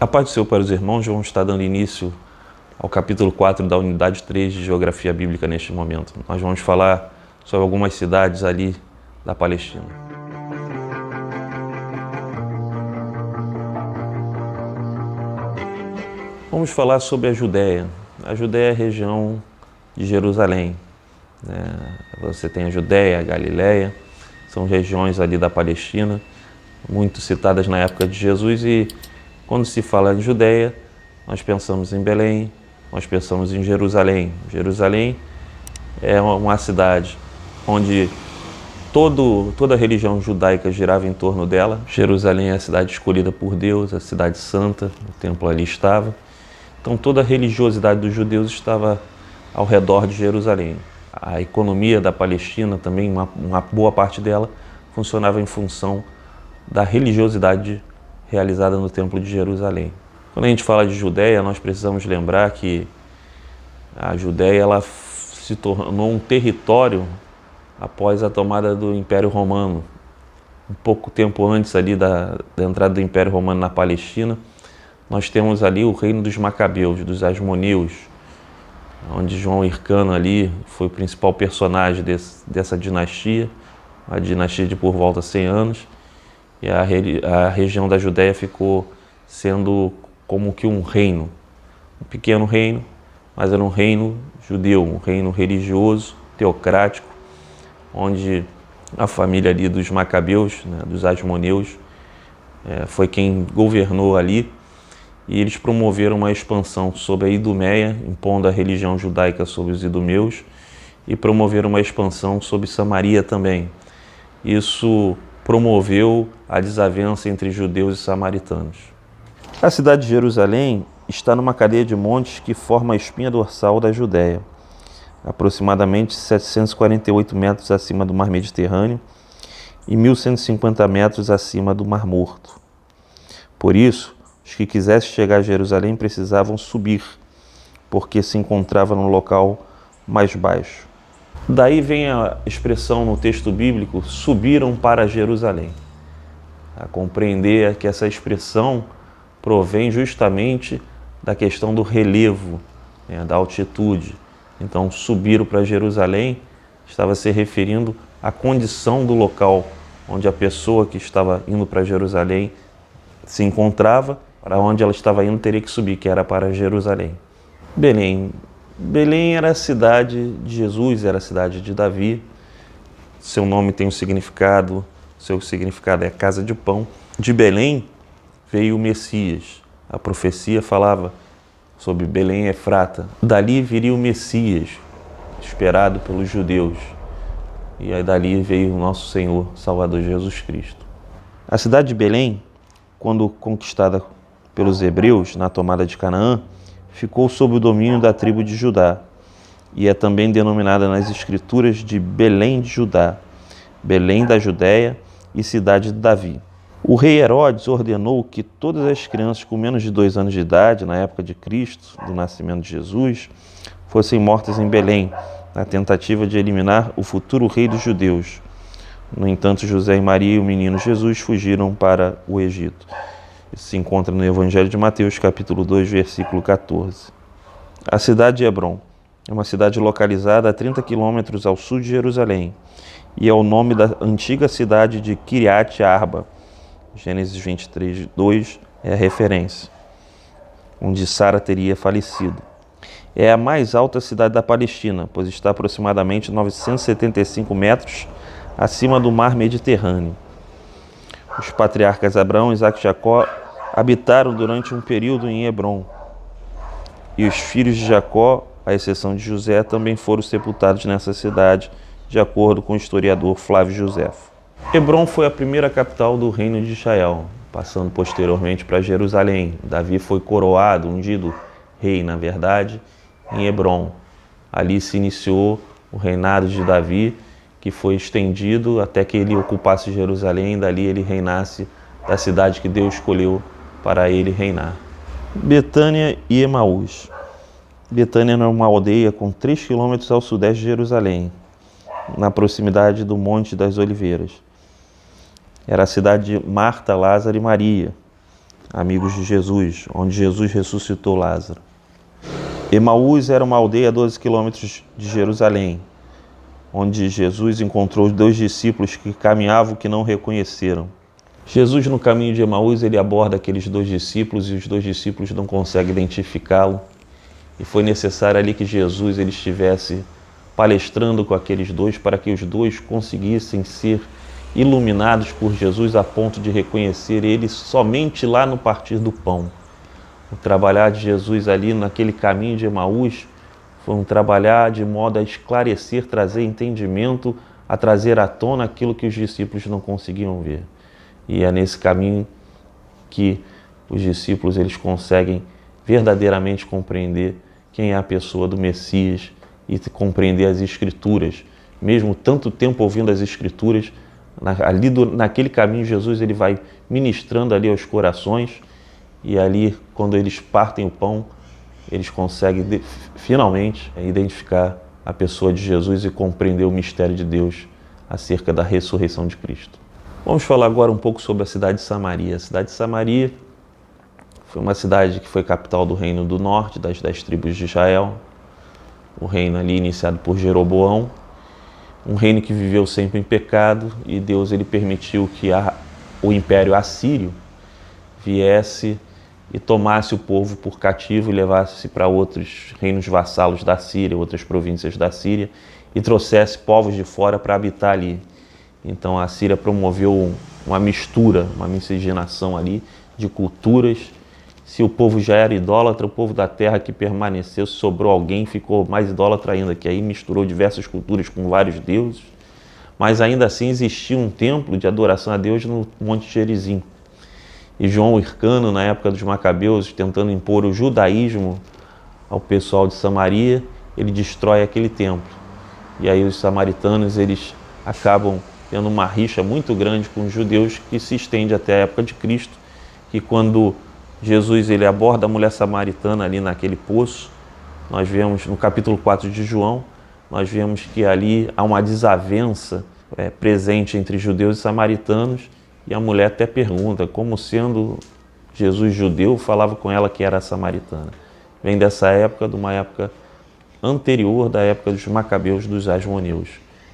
A paz do Senhor para os irmãos, vamos estar dando início ao capítulo 4 da unidade 3 de Geografia Bíblica neste momento. Nós vamos falar sobre algumas cidades ali da Palestina. Vamos falar sobre a Judéia. A Judéia é a região de Jerusalém. Você tem a Judéia, a Galileia, são regiões ali da Palestina, muito citadas na época de Jesus, e quando se fala em Judéia, nós pensamos em Belém, nós pensamos em Jerusalém. Jerusalém é uma cidade onde toda a religião judaica girava em torno dela. Jerusalém é a cidade escolhida por Deus, a cidade santa, o templo ali estava. Então toda a religiosidade dos judeus estava ao redor de Jerusalém. A economia da Palestina também, uma boa parte dela, funcionava em função da religiosidade realizada no Templo de Jerusalém. Quando a gente fala de Judéia, nós precisamos lembrar que a Judéia ela se tornou um território após a tomada do Império Romano. Um pouco tempo antes ali da entrada do Império Romano na Palestina, nós temos ali o reino dos Macabeus, dos Asmoneus, onde João Hircano ali foi o principal personagem dessa dinastia, a dinastia de por volta de 100 anos, e a região da Judéia ficou sendo como que um reino, um pequeno reino, mas era um reino judeu, um reino religioso, teocrático, onde a família ali dos Macabeus, dos Asmoneus, foi quem governou ali, e eles promoveram uma expansão sobre a Idumeia, impondo a religião judaica sobre os idumeus, e promoveram uma expansão sobre Samaria também. Isso promoveu a desavença entre judeus e samaritanos. A cidade de Jerusalém está numa cadeia de montes que forma a espinha dorsal da Judéia, aproximadamente 748 metros acima do Mar Mediterrâneo e 1.150 metros acima do Mar Morto. Por isso, os que quisessem chegar a Jerusalém precisavam subir, porque se encontrava no local mais baixo. Daí vem a expressão no texto bíblico, subiram para Jerusalém. A compreender que essa expressão provém justamente da questão do relevo, da altitude. Então, subiram para Jerusalém estava se referindo à condição do local onde a pessoa que estava indo para Jerusalém se encontrava. Para onde ela estava indo teria que subir, que era para Jerusalém. Belém. Belém era a cidade de Jesus, era a cidade de Davi. Seu nome tem um significado, seu significado é casa de pão. De Belém veio o Messias. A profecia falava sobre Belém Efrata. Dali viria o Messias, esperado pelos judeus. E aí dali veio o nosso Senhor, Salvador Jesus Cristo. A cidade de Belém, quando conquistada pelos hebreus na tomada de Canaã, ficou sob o domínio da tribo de Judá e é também denominada nas escrituras de Belém de Judá, Belém da Judéia e cidade de Davi. O rei Herodes ordenou que todas as crianças com menos de 2 anos de idade, na época de Cristo, do nascimento de Jesus, fossem mortas em Belém, na tentativa de eliminar o futuro rei dos judeus. No entanto, José e Maria e o menino Jesus fugiram para o Egito. Isso se encontra no Evangelho de Mateus, capítulo 2, versículo 14. A cidade de Hebrom é uma cidade localizada a 30 quilômetros ao sul de Jerusalém e é o nome da antiga cidade de Kiriat Arba. Gênesis 23, 2 é a referência, onde Sara teria falecido. É a mais alta cidade da Palestina, pois está aproximadamente 975 metros acima do Mar Mediterrâneo. Os patriarcas Abraão, Isaque e Jacó habitaram durante um período em Hebrom. E os filhos de Jacó, à exceção de José, também foram sepultados nessa cidade, de acordo com o historiador Flávio Joséfo. Hebrom foi a primeira capital do reino de Israel, passando posteriormente para Jerusalém. Davi foi coroado, ungido rei, na verdade, em Hebrom. Ali se iniciou o reinado de Davi, que foi estendido até que ele ocupasse Jerusalém e dali ele reinasse da cidade que Deus escolheu para ele reinar. Betânia e Emaús. Betânia era uma aldeia com 3 quilômetros ao sudeste de Jerusalém, na proximidade do Monte das Oliveiras. Era a cidade de Marta, Lázaro e Maria. amigos de Jesus, onde Jesus ressuscitou Lázaro. Emaús era uma aldeia a 12 quilômetros de Jerusalém, onde Jesus encontrou os 2 discípulos que caminhavam que não reconheceram. Jesus, no caminho de Emaús, ele aborda aqueles 2 discípulos e os 2 discípulos não conseguem identificá-lo. E foi necessário ali que Jesus ele estivesse palestrando com aqueles 2 para que os 2 conseguissem ser iluminados por Jesus a ponto de reconhecer ele somente lá no partir do pão. O trabalhar de Jesus ali naquele caminho de Emaús foi um trabalhar de modo a esclarecer, trazer entendimento, a trazer à tona aquilo que os discípulos não conseguiam ver. E é nesse caminho que os discípulos eles conseguem verdadeiramente compreender quem é a pessoa do Messias e compreender as Escrituras. Mesmo tanto tempo ouvindo as Escrituras, naquele caminho Jesus ele vai ministrando ali aos corações e ali quando eles partem o pão, eles conseguem finalmente identificar a pessoa de Jesus e compreender o mistério de Deus acerca da ressurreição de Cristo. Vamos falar agora um pouco sobre a cidade de Samaria. A cidade de Samaria foi uma cidade que foi capital do reino do norte, das 10 tribos de Israel. O reino ali iniciado por Jeroboão, um reino que viveu sempre em pecado, e Deus ele permitiu que o império assírio viesse e tomasse o povo por cativo e levasse para outros reinos vassalos da Síria, outras províncias da Síria, e trouxesse povos de fora para habitar ali. Então a Síria promoveu uma mistura, uma miscigenação ali de culturas. Se o povo já era idólatra, o povo da terra que permaneceu, se sobrou alguém, ficou mais idólatra ainda, que aí misturou diversas culturas com vários deuses. Mas ainda assim existia um templo de adoração a Deus no Monte Gerizim. E João Hircano, na época dos Macabeus, tentando impor o judaísmo ao pessoal de Samaria, ele destrói aquele templo. E aí os samaritanos eles acabam tendo uma rixa muito grande com os judeus que se estende até a época de Cristo, que quando Jesus ele aborda a mulher samaritana ali naquele poço, nós vemos no capítulo 4 de João, nós vemos que ali há uma desavença presente entre judeus e samaritanos, e a mulher até pergunta, como sendo Jesus judeu, falava com ela que era samaritana. Vem dessa época, de uma época anterior da época dos Macabeus, dos Asmoneus,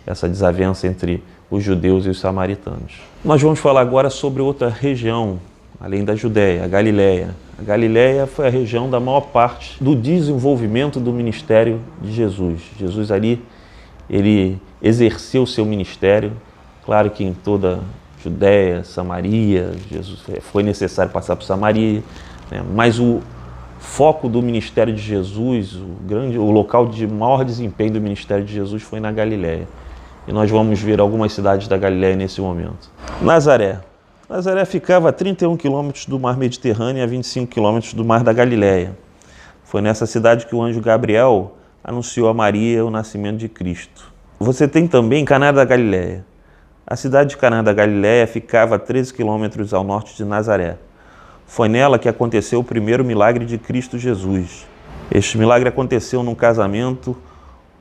essa desavença entre os judeus e os samaritanos. Nós vamos falar agora sobre outra região, além da Judéia, a Galileia. A Galileia foi a região da maior parte do desenvolvimento do ministério de Jesus. Jesus ali, ele exerceu o seu ministério, claro que em toda Judéia, Samaria, Jesus foi necessário passar por Samaria, né? Mas o foco do ministério de Jesus, o local de maior desempenho do ministério de Jesus foi na Galileia. E nós vamos ver algumas cidades da Galileia nesse momento. Nazaré. Nazaré ficava a 31 quilômetros do mar Mediterrâneo e a 25 quilômetros do mar da Galileia. Foi nessa cidade que o anjo Gabriel anunciou a Maria o nascimento de Cristo. Você tem também Caná da Galileia. A cidade de Caná da Galileia ficava a 13 quilômetros ao norte de Nazaré. Foi nela que aconteceu o primeiro milagre de Cristo Jesus. Este milagre aconteceu num casamento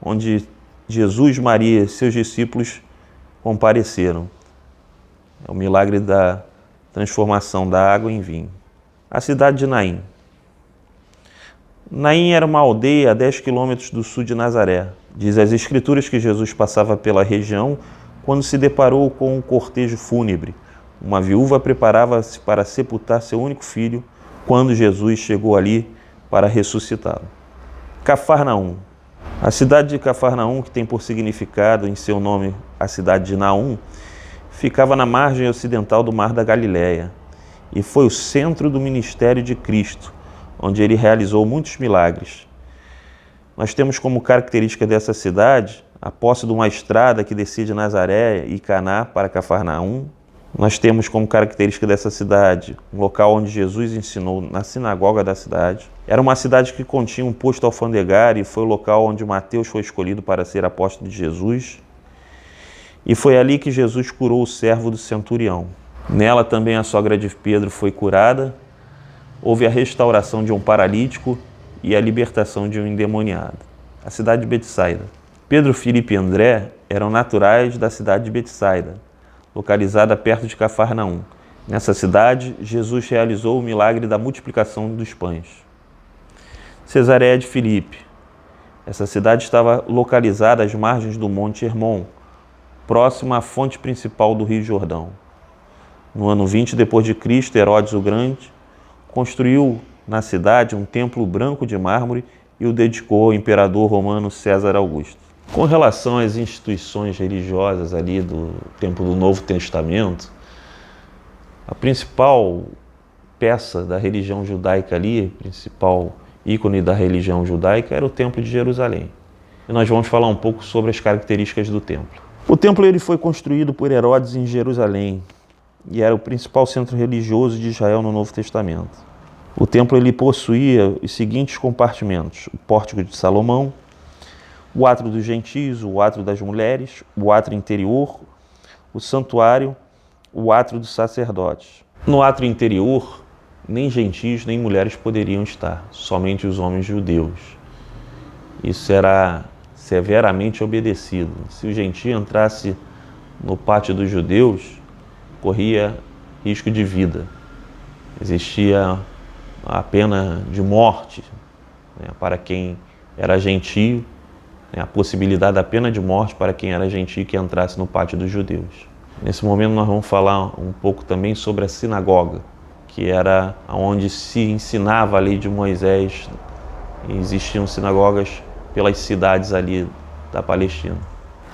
onde Jesus, Maria e seus discípulos compareceram. É o milagre da transformação da água em vinho. A cidade de Naim. Naim era uma aldeia a 10 quilômetros do sul de Nazaré. Diz as Escrituras que Jesus passava pela região quando se deparou com um cortejo fúnebre. Uma viúva preparava-se para sepultar seu único filho quando Jesus chegou ali para ressuscitá-lo. Cafarnaum. A cidade de Cafarnaum, que tem por significado em seu nome a cidade de Naum, ficava na margem ocidental do Mar da Galileia e foi o centro do ministério de Cristo, onde ele realizou muitos milagres. Nós temos como característica dessa cidade a posse de uma estrada que descia de Nazaré e Caná para Cafarnaum. Nós temos como característica dessa cidade um local onde Jesus ensinou na sinagoga da cidade. Era uma cidade que continha um posto alfandegário e foi o local onde Mateus foi escolhido para ser apóstolo de Jesus. E foi ali que Jesus curou o servo do centurião. Nela também a sogra de Pedro foi curada. Houve a restauração de um paralítico e a libertação de um endemoniado. A cidade de Betsaida. Pedro, Filipe e André eram naturais da cidade de Betsaida, localizada perto de Cafarnaum. Nessa cidade, Jesus realizou o milagre da multiplicação dos pães. Cesareia de Filipe. Essa cidade estava localizada às margens do Monte Hermon, próxima à fonte principal do Rio Jordão. No ano 20 d.C., Herodes o Grande construiu na cidade um templo branco de mármore e o dedicou ao imperador romano César Augusto. Com relação às instituições religiosas ali do tempo do Novo Testamento, a principal peça da religião judaica ali, principal ícone da religião judaica, era o Templo de Jerusalém. E nós vamos falar um pouco sobre as características do templo. O templo ele foi construído por Herodes em Jerusalém e era o principal centro religioso de Israel no Novo Testamento. O templo ele possuía os seguintes compartimentos: o pórtico de Salomão, o átrio dos gentios, o átrio das mulheres, o átrio interior, o santuário, o átrio dos sacerdotes. No átrio interior, nem gentios nem mulheres poderiam estar, somente os homens judeus. Isso era severamente obedecido. Se o gentio entrasse no pátio dos judeus, corria risco de vida. Existia a pena de morte, para quem era gentio, a possibilidade da pena de morte para quem era gentio que entrasse no pátio dos judeus. Nesse momento nós vamos falar um pouco também sobre a sinagoga, que era onde se ensinava a lei de Moisés. E existiam sinagogas pelas cidades ali da Palestina.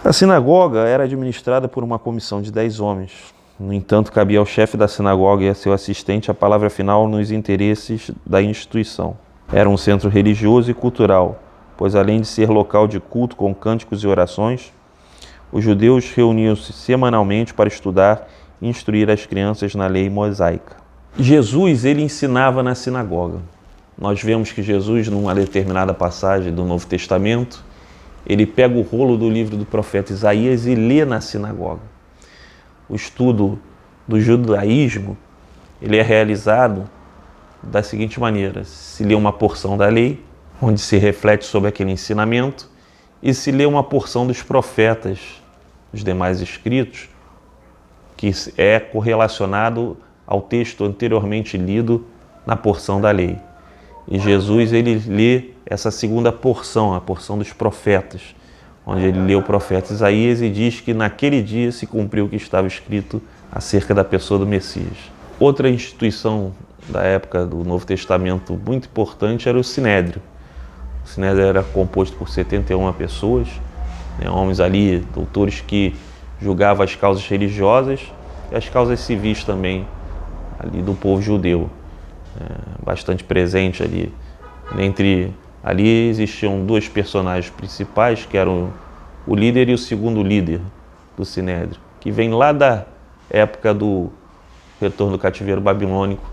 A sinagoga era administrada por uma comissão de 10 homens. No entanto, cabia ao chefe da sinagoga e a seu assistente a palavra final nos interesses da instituição. Era um centro religioso e cultural, pois além de ser local de culto com cânticos e orações, os judeus reuniam-se semanalmente para estudar e instruir as crianças na lei mosaica. Jesus, ele ensinava na sinagoga. Nós vemos que Jesus, numa determinada passagem do Novo Testamento, ele pega o rolo do livro do profeta Isaías e lê na sinagoga. O estudo do judaísmo, ele é realizado da seguinte maneira: se lê uma porção da lei, onde se reflete sobre aquele ensinamento, e se lê uma porção dos profetas, os demais escritos, que é correlacionado ao texto anteriormente lido na porção da lei. E Jesus, ele lê essa segunda porção, a porção dos profetas, onde ele lê o profeta Isaías e diz que naquele dia se cumpriu o que estava escrito acerca da pessoa do Messias. Outra instituição da época do Novo Testamento muito importante era o Sinédrio. O Sinédrio era composto por 71 pessoas, homens ali, doutores que julgavam as causas religiosas e as causas civis também ali do povo judeu, bastante presente ali. Ali existiam dois personagens principais, que eram o líder e o segundo líder do Sinédrio, que vem lá da época do retorno do cativeiro babilônico,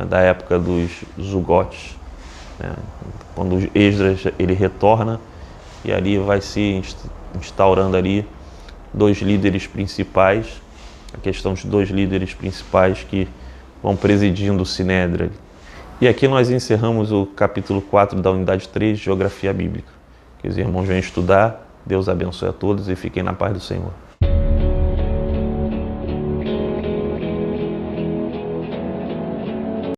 da época dos Zugotes, quando Esdras ele retorna, e ali vai se instaurando ali dois líderes principais, a questão dos dois líderes principais que vão presidindo o Sinédrio. E aqui nós encerramos o capítulo 4 da unidade 3, Geografia Bíblica. Que os irmãos venham estudar, Deus abençoe a todos e fiquem na paz do Senhor.